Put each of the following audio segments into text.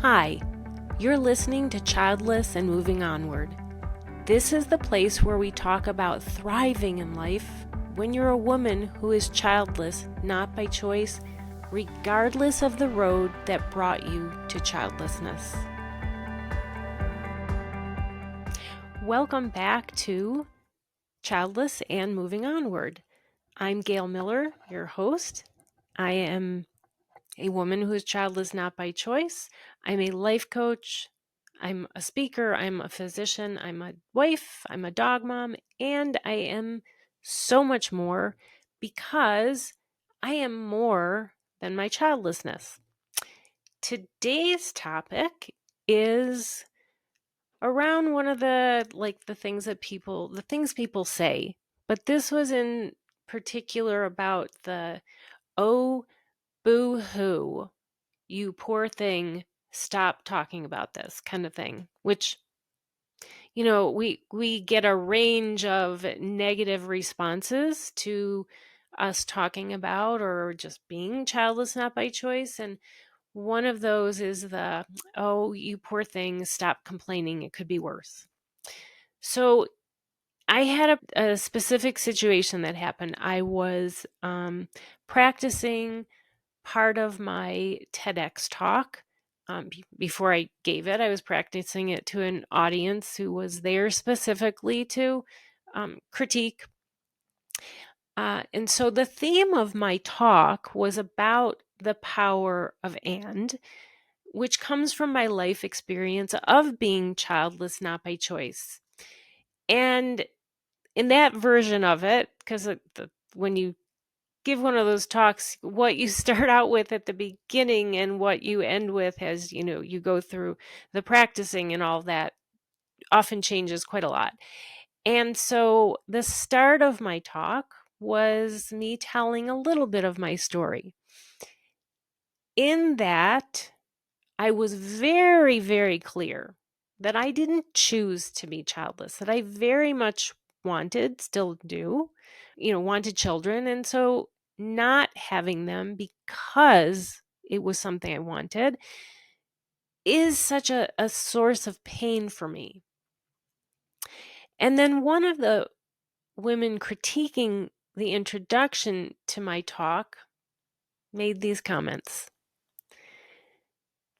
Hi, you're listening to Childless and Moving Onward. This is the place where we talk about thriving in life when you're a woman who is childless, not by choice, regardless of the road that brought you to childlessness. Welcome back to Childless and Moving Onward. I'm Gail Miller, your host. I am a woman who is childless, not by choice. I'm a life coach. I'm a speaker. I'm a physician. I'm a wife. I'm a dog mom. And I am so much more because I am more than my childlessness. Today's topic is around one of the things people say, but this was in particular about the "oh, boo-hoo, you poor thing, stop talking about this" kind of thing, which we get a range of negative responses to us talking about or just being childless not by choice. And one of those is the "oh, you poor thing, stop complaining, it could be worse." So I had a specific situation that happened. I was practicing part of my TEDx talk. Before I gave it, I was practicing it to an audience who was there specifically to critique. And so the theme of my talk was about the power of "and," which comes from my life experience of being childless not by choice. And in that version of it, because when you give one of those talks, what you start out with at the beginning and what you end with as you go through the practicing and all that often changes quite a lot. And so the start of my talk was me telling a little bit of my story. In that, I was very, very clear that I didn't choose to be childless, that I very much still do, wanted children. And so not having them because it was something I wanted is such a source of pain for me. And then one of the women critiquing the introduction to my talk made these comments.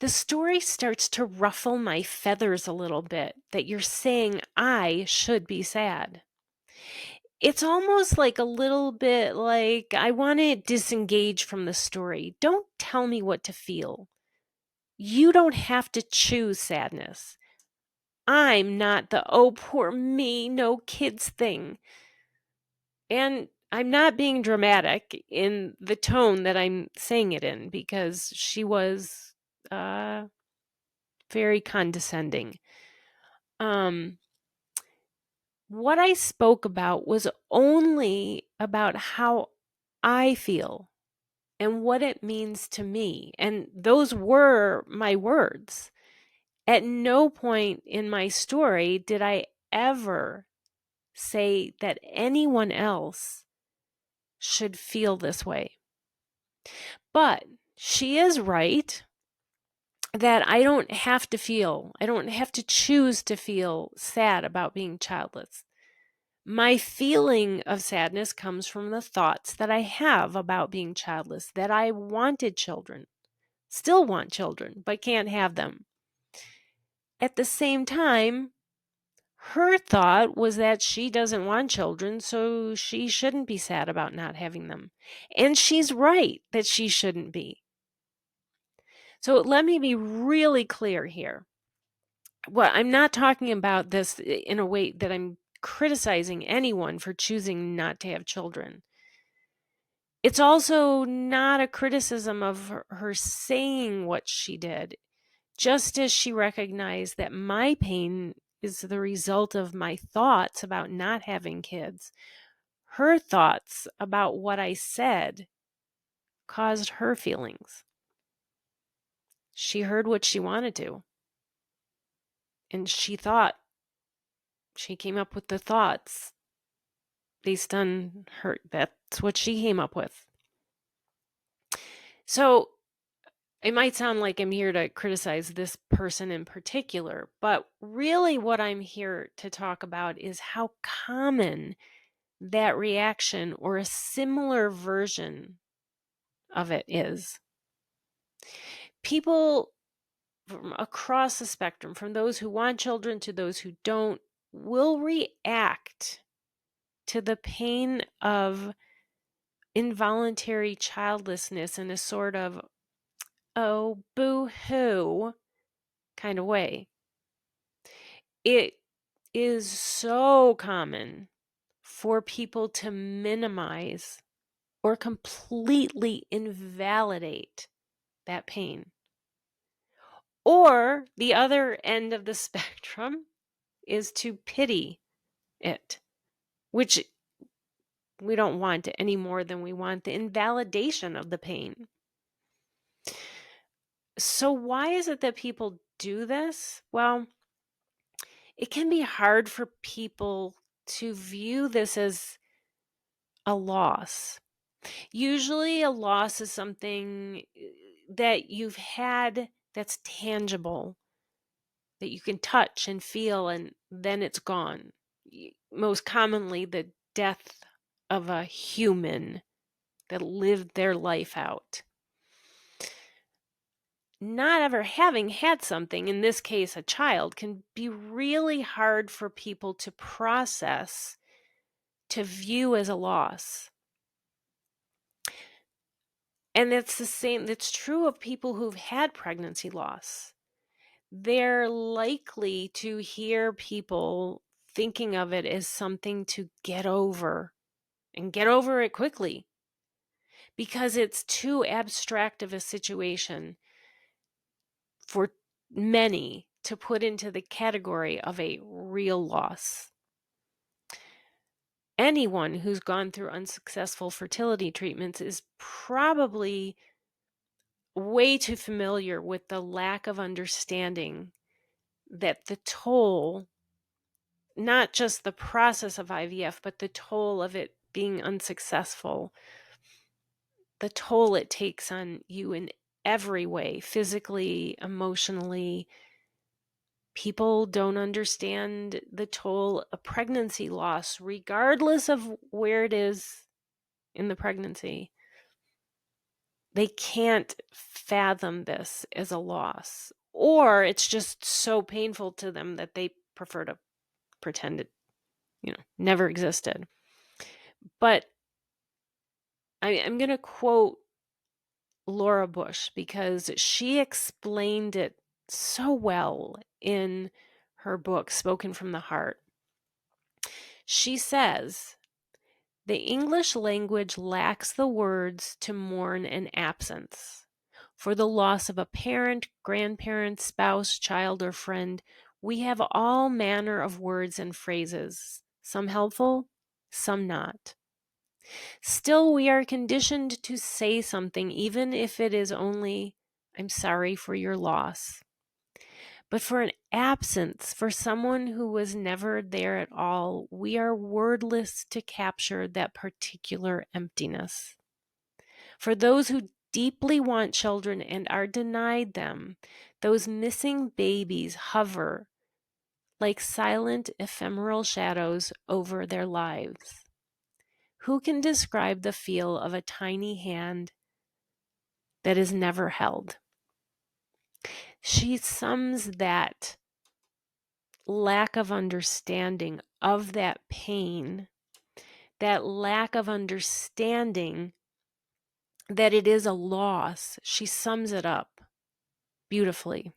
"The story starts to ruffle my feathers a little bit that you're saying I should be sad. It's almost like a little bit like I want to disengage from the story. Don't tell me what to feel. You don't have to choose sadness. I'm not the 'oh, poor me, no kids' thing.' And I'm not being dramatic in the tone that I'm saying it in because she was very condescending. What I spoke about was only about how I feel and what it means to me. And those were my words. At no point in my story did I ever say that anyone else should feel this way. But she is right that I don't have to choose to feel sad about being childless. My feeling of sadness comes from the thoughts that I have about being childless, that I wanted children, still want children, but can't have them. At the same time, her thought was that she doesn't want children, so she shouldn't be sad about not having them. And she's right that she shouldn't be. So let me be really clear here. Well, I'm not talking about this in a way that I'm criticizing anyone for choosing not to have children. It's also not a criticism of her saying what she did, just as she recognized that my pain is the result of my thoughts about not having kids. Her thoughts about what I said caused her feelings. She heard what she wanted to, and she came up with the thoughts based on her. That's what she came up with. So It might sound like I'm here to criticize this person in particular, but really what I'm here to talk about is how common that reaction or a similar version of it is. People from across the spectrum, from those who want children to those who don't, will react to the pain of involuntary childlessness in a sort of, oh, boo-hoo kind of way. It is so common for people to minimize or completely invalidate that pain. Or the other end of the spectrum is to pity it, which we don't want any more than we want the invalidation of the pain. So why is it that people do this? Well, it can be hard for people to view this as a loss. Usually a loss is something that you've had that's tangible, that you can touch and feel, and then it's gone. Most commonly, the death of a human that lived their life out. Not ever having had something, in this case a child, can be really hard for people to process, to view as a loss. And that's true of people who've had pregnancy loss. They're likely to hear people thinking of it as something to get over and get over it quickly because it's too abstract of a situation for many to put into the category of a real loss. Anyone who's gone through unsuccessful fertility treatments is probably way too familiar with the lack of understanding that the toll, not just the process of IVF, but the toll of it being unsuccessful, the toll it takes on you in every way, physically, emotionally. People don't understand the toll of pregnancy loss, regardless of where it is in the pregnancy. They can't fathom this as a loss, or it's just so painful to them that they prefer to pretend it, never existed. But I'm going to quote Laura Bush because she explained it so well in her book, Spoken from the Heart. She says, the English language lacks the words to mourn an absence. For the loss of a parent, grandparent, spouse, child, or friend, we have all manner of words and phrases, some helpful, some not. Still, we are conditioned to say something, even if it is only, I'm sorry for your loss. But for an absence, for someone who was never there at all, we are wordless to capture that particular emptiness. For those who deeply want children and are denied them, those missing babies hover like silent, ephemeral shadows over their lives. Who can describe the feel of a tiny hand that is never held? She sums that lack of understanding of that pain, that lack of understanding that it is a loss. She sums it up beautifully.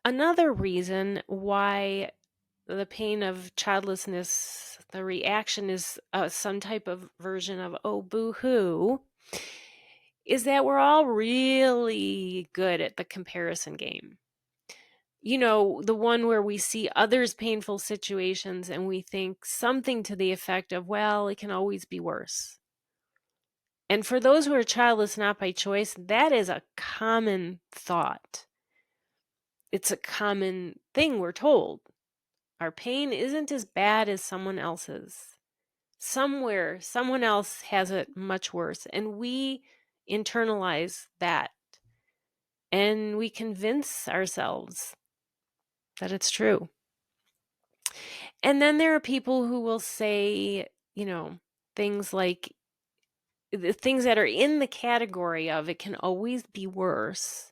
Another reason why the pain of childlessness, the reaction is some type of version of, oh, boo-hoo, is that we're all really good at the comparison game. The one where we see others' painful situations and we think something to the effect of, well, it can always be worse. And for those who are childless not by choice, that is a common thought. It's a common thing we're told. Our pain isn't as bad as someone else's. Somewhere, someone else has it much worse. And we internalize that and we convince ourselves that it's true. And then there are people who will say, things like the things that are in the category of it can always be worse.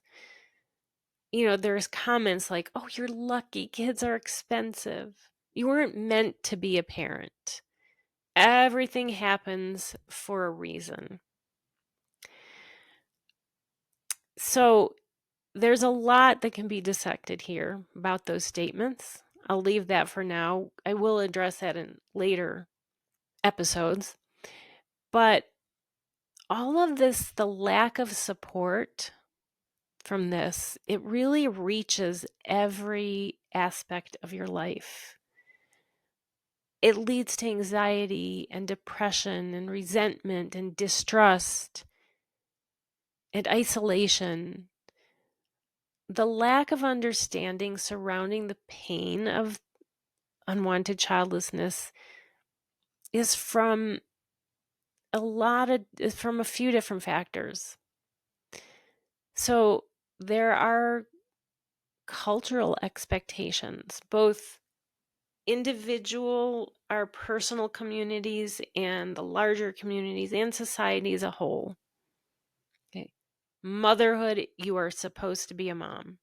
There's comments like, oh, you're lucky, kids are expensive. You weren't meant to be a parent. Everything happens for a reason. So there's a lot that can be dissected here about those statements. I'll leave that for now. I will address that in later episodes. But all of this, the lack of support from this, it really reaches every aspect of your life. It leads to anxiety and depression and resentment and distrust and isolation. The lack of understanding surrounding the pain of unwanted childlessness is from a few different factors. So there are cultural expectations, both individual, our personal communities, and the larger communities and society as a whole. Okay. Motherhood, you are supposed to be a mom.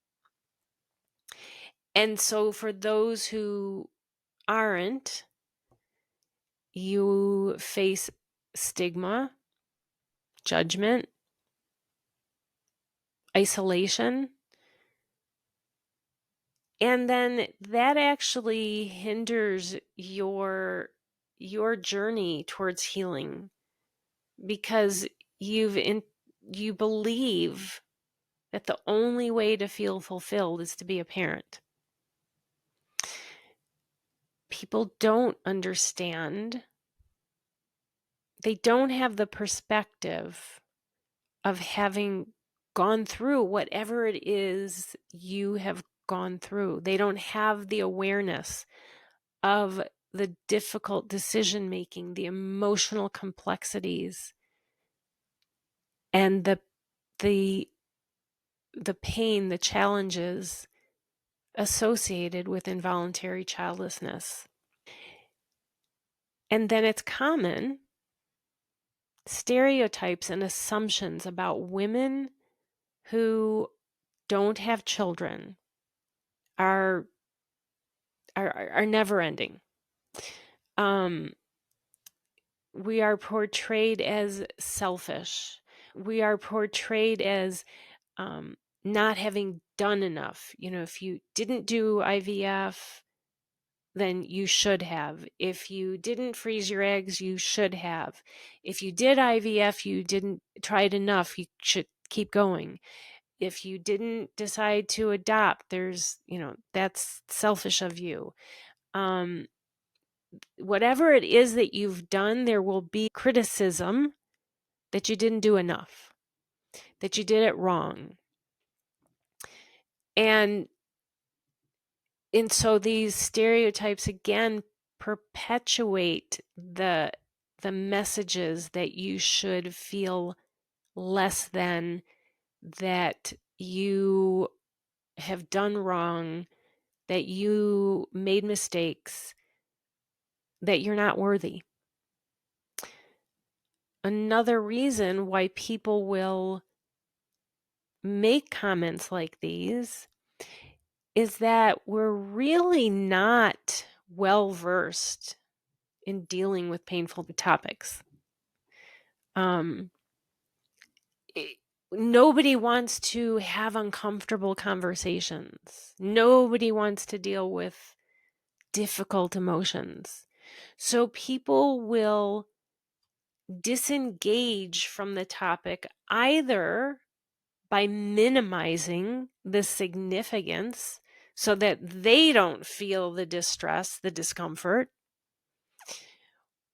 And so for those who aren't, you face stigma, judgment, isolation, and then that actually hinders your journey towards healing, because you believe that the only way to feel fulfilled is to be a parent. People don't understand. They don't have the perspective of having gone through whatever it is you have gone through. They don't have the awareness of the difficult decision making, the emotional complexities, and the pain, the challenges associated with involuntary childlessness. And then it's common stereotypes and assumptions about women who don't have children are never ending. We are portrayed as selfish. We are portrayed as not having done enough. If you didn't do IVF, then you should have. If you didn't freeze your eggs, you should have. If you did IVF, you didn't try it enough, you should keep going. If you didn't decide to adopt, that's selfish of you. Whatever it is that you've done, there will be criticism that you didn't do enough, that you did it wrong. And so these stereotypes again perpetuate the messages that you should feel less than, that you have done wrong, that you made mistakes, that you're not worthy. Another reason why people will make comments like these is that we're really not well versed in dealing with painful topics. Nobody wants to have uncomfortable conversations. Nobody wants to deal with difficult emotions. So people will disengage from the topic either by minimizing the significance so that they don't feel the distress, the discomfort,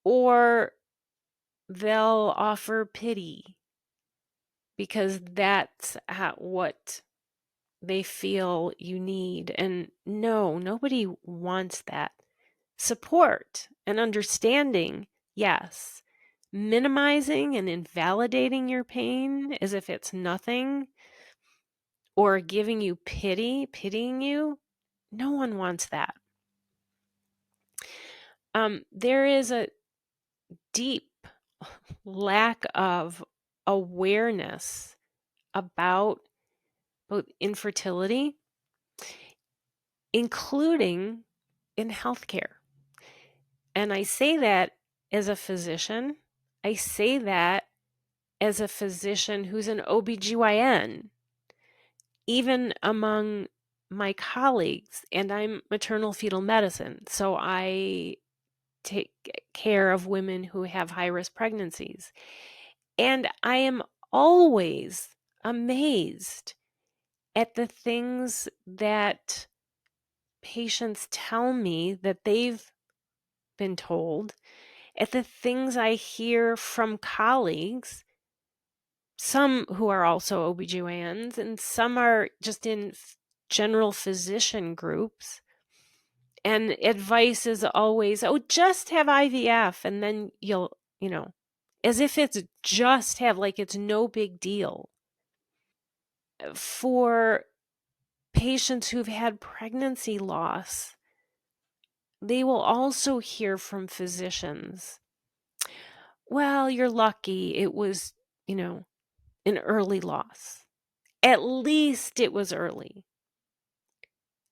or they'll offer pity because that's what they feel you need. And no, nobody wants that. Support and understanding, yes, minimizing and invalidating your pain as if it's nothing, or giving you pitying you, no one wants that. There is a deep lack of awareness about both infertility, including in healthcare. And I say that as a physician. I say that as a physician who's an OBGYN. Even among my colleagues, and I'm maternal fetal medicine, so I take care of women who have high-risk pregnancies. And I am always amazed at the things that patients tell me that they've been told, at the things I hear from colleagues, some who are also OBGYNs, and some are just in general physician groups. And advice is always, oh, just have IVF and then you'll, as if it's just have, like it's no big deal. For patients who've had pregnancy loss, they will also hear from physicians, well, you're lucky it was, an early loss. At least it was early.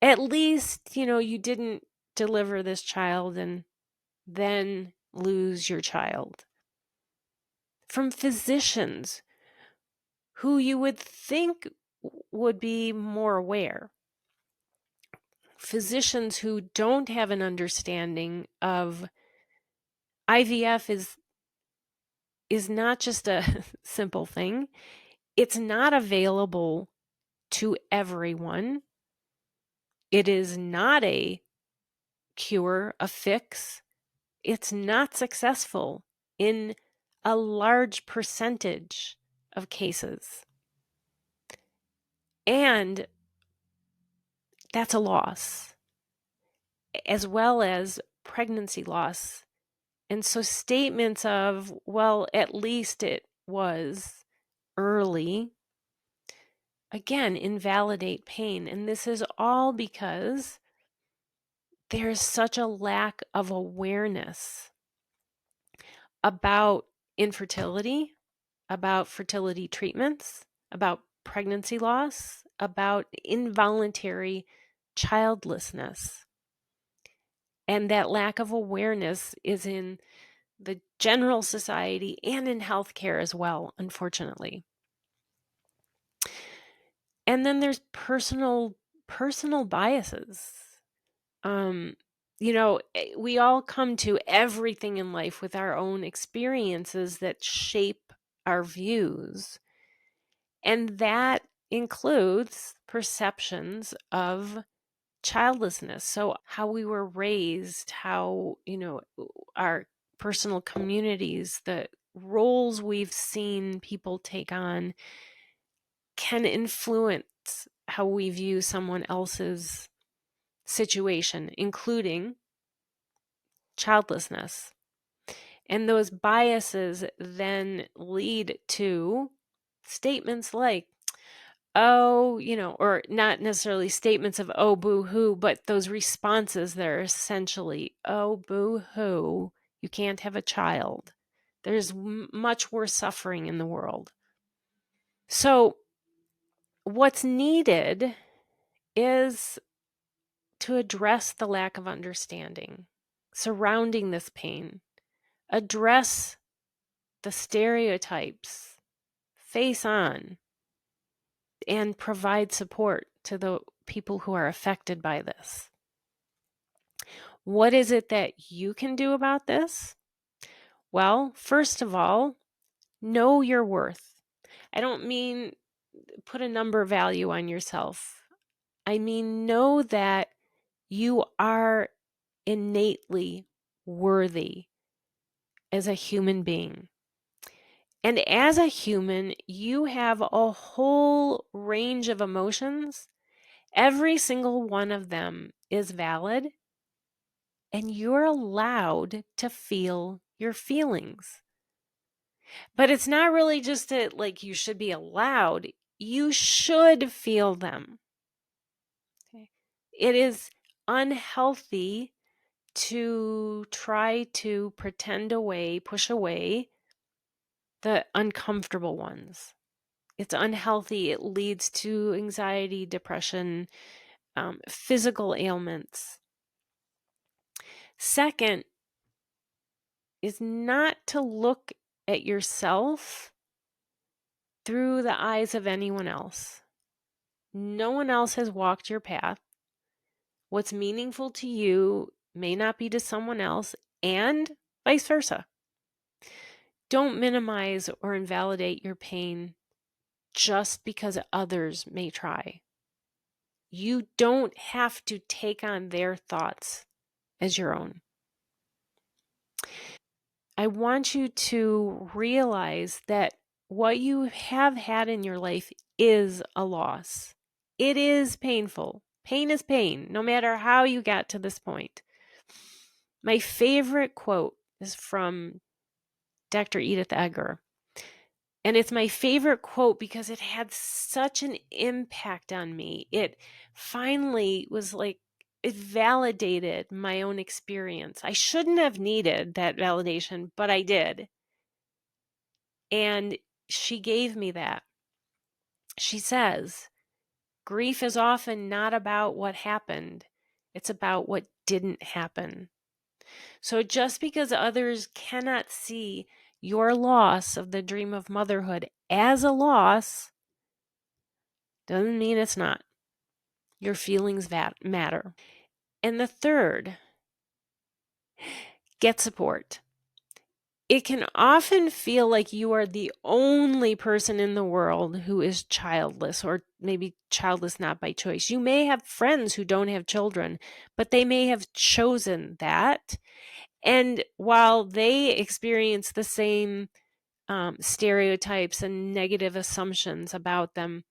At least, you didn't deliver this child and then lose your child. From physicians who you would think would be more aware. Physicians who don't have an understanding of IVF is not just a simple thing. It's not available to everyone. It is not a cure, a fix. It's not successful in a large percentage of cases. And that's a loss, as well as pregnancy loss. And so statements of, well, at least it was early, again, invalidate pain. And this is all because there's such a lack of awareness about infertility, about fertility treatments, about pregnancy loss, about involuntary childlessness. And that lack of awareness is in the general society and in healthcare as well, unfortunately. And then there's personal biases. We all come to everything in life with our own experiences that shape our views. And that includes perceptions of childlessness. So how we were raised, how, our personal communities, the roles we've seen people take on can influence how we view someone else's situation, including childlessness. And those biases then lead to statements like, oh, or not necessarily statements of, oh, boo-hoo, but those responses that are essentially, oh, boo-hoo, you can't have a child. There's much worse suffering in the world. So what's needed is to address the lack of understanding surrounding this pain, address the stereotypes face on, and provide support to the people who are affected by this. What is it that you can do about this? Well, first of all, know your worth. I don't mean put a number value on yourself. I mean, know that you are innately worthy as a human being. And as a human, you have a whole range of emotions. Every single one of them is valid, and you're allowed to feel your feelings. But it's not really just that, like, you should be allowed. You should feel them. Okay. It is unhealthy to try to pretend away, push away the uncomfortable ones. It's unhealthy. It leads to anxiety, depression, physical ailments. Second is not to look at yourself through the eyes of anyone else. No one else has walked your path. What's meaningful to you may not be to someone else, and vice versa. Don't minimize or invalidate your pain just because others may try. You don't have to take on their thoughts as your own. I want you to realize that what you have had in your life is a loss. It is painful. Pain is pain, no matter how you got to this point. My favorite quote is from Dr. Edith Eger. And it's my favorite quote because it had such an impact on me. It finally was like, it validated my own experience. I shouldn't have needed that validation, but I did. And she gave me that. She says, grief is often not about what happened. It's about what didn't happen. So just because others cannot see your loss of the dream of motherhood as a loss doesn't mean it's not. Your feelings matter. And the third, get support. It can often feel like you are the only person in the world who is childless, or maybe childless not by choice. You may have friends who don't have children, but they may have chosen that. And while they experience the same stereotypes and negative assumptions about them,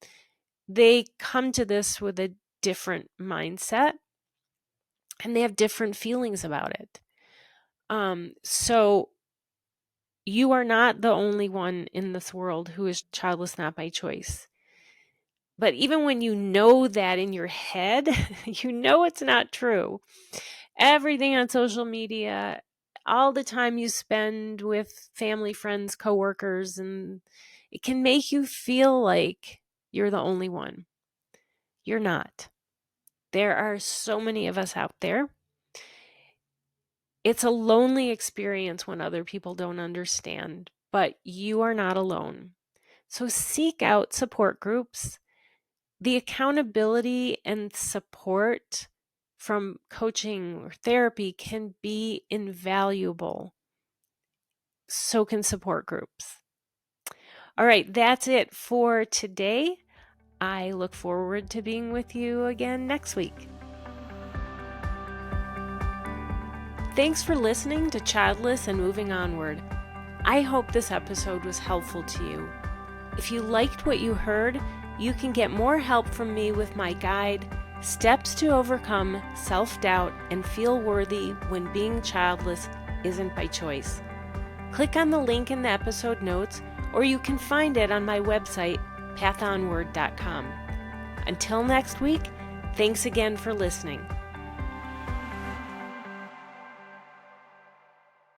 they come to this with a different mindset and they have different feelings about it. So you are not the only one in this world who is childless not by choice. But even when you know that in your head, you know it's not true. Everything on social media, all the time you spend with family, friends, coworkers, and it can make you feel like you're the only one. You're not. There are so many of us out there. It's a lonely experience when other people don't understand, but you are not alone. So seek out support groups. The accountability and support from coaching or therapy can be invaluable. So can support groups. All right, that's it for today. I look forward to being with you again next week. Thanks for listening to Childless and Moving Onward. I hope this episode was helpful to you. If you liked what you heard, you can get more help from me with my guide, Steps to Overcome Self-Doubt and Feel Worthy When Being Childless Isn't by Choice. Click on the link in the episode notes, or you can find it on my website, pathonward.com. Until next week, thanks again for listening.